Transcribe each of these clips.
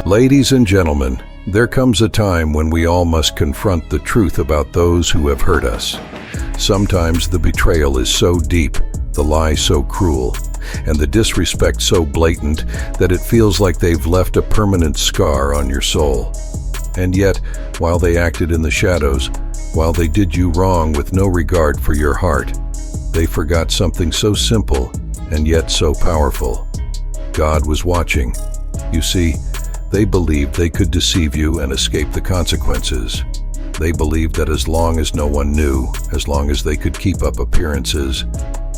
Ladies and gentlemen, there comes a time when we all must confront the truth about those who have hurt us. Sometimes the betrayal is so deep, the lie so cruel, and the disrespect so blatant that it feels like they've left a permanent scar on your soul. And yet, while they acted in the shadows, while they did you wrong with no regard for your heart, they forgot something so simple and yet so powerful. God was watching. You see, they believed they could deceive you and escape the consequences. They believed that as long as no one knew, as long as they could keep up appearances,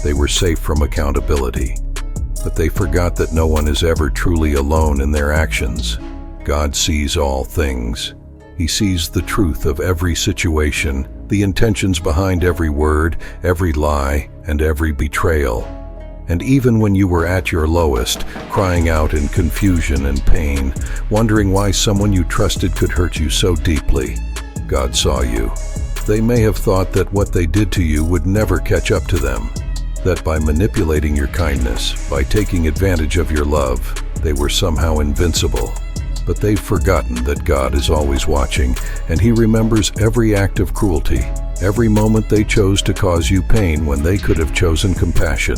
they were safe from accountability. But they forgot that no one is ever truly alone in their actions. God sees all things. He sees the truth of every situation, the intentions behind every word, every lie, and every betrayal. And even when you were at your lowest, crying out in confusion and pain, wondering why someone you trusted could hurt you so deeply, God saw you. They may have thought that what they did to you would never catch up to them, that by manipulating your kindness, by taking advantage of your love, they were somehow invincible. But they've forgotten that God is always watching, and He remembers every act of cruelty, every moment they chose to cause you pain when they could have chosen compassion.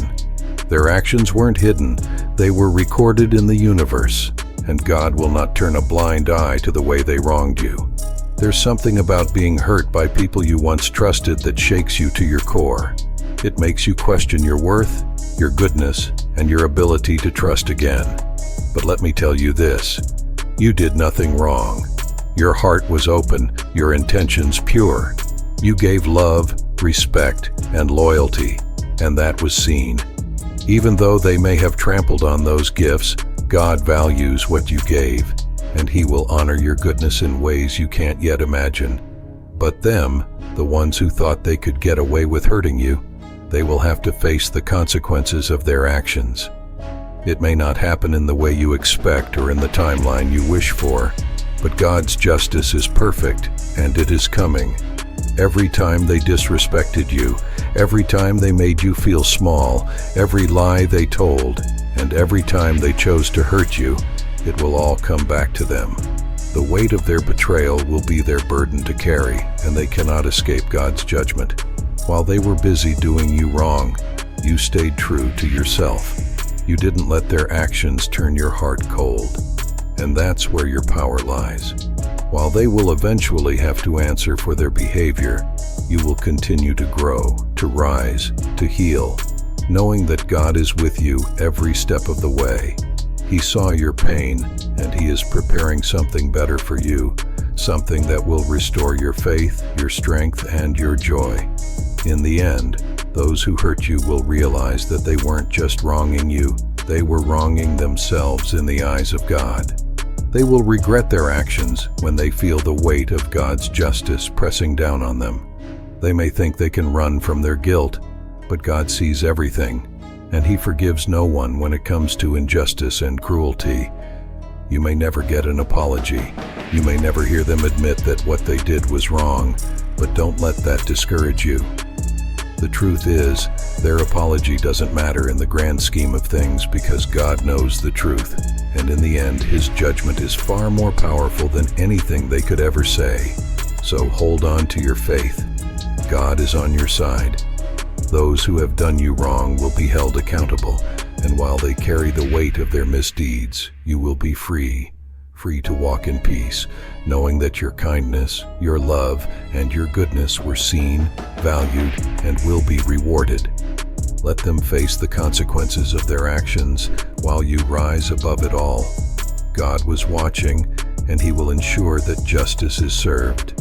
Their actions weren't hidden, they were recorded in the universe, and God will not turn a blind eye to the way they wronged you. There's something about being hurt by people you once trusted that shakes you to your core. It makes you question your worth, your goodness, and your ability to trust again. But let me tell you this, you did nothing wrong. Your heart was open, your intentions pure. You gave love, respect, and loyalty, and that was seen. Even though they may have trampled on those gifts, God values what you gave, and He will honor your goodness in ways you can't yet imagine. But them, the ones who thought they could get away with hurting you, they will have to face the consequences of their actions. It may not happen in the way you expect or in the timeline you wish for, but God's justice is perfect, and it is coming. Every time they disrespected you, every time they made you feel small, every lie they told, and every time they chose to hurt you, it will all come back to them. The weight of their betrayal will be their burden to carry, and they cannot escape God's judgment. While they were busy doing you wrong, you stayed true to yourself. You didn't let their actions turn your heart cold, and that's where your power lies. While they will eventually have to answer for their behavior, you will continue to grow, to rise, to heal, knowing that God is with you every step of the way. He saw your pain, and He is preparing something better for you, something that will restore your faith, your strength, and your joy. In the end, those who hurt you will realize that they weren't just wronging you, they were wronging themselves in the eyes of God. They will regret their actions when they feel the weight of God's justice pressing down on them. They may think they can run from their guilt, but God sees everything, and He forgives no one when it comes to injustice and cruelty. You may never get an apology. You may never hear them admit that what they did was wrong, but don't let that discourage you. The truth is, their apology doesn't matter in the grand scheme of things because God knows the truth, and in the end, His judgment is far more powerful than anything they could ever say. So hold on to your faith. God is on your side. Those who have done you wrong will be held accountable, and while they carry the weight of their misdeeds, you will be free to walk in peace, knowing that your kindness, your love, and your goodness were seen, valued, and will be rewarded. Let them face the consequences of their actions while you rise above it all. God was watching, and He will ensure that justice is served.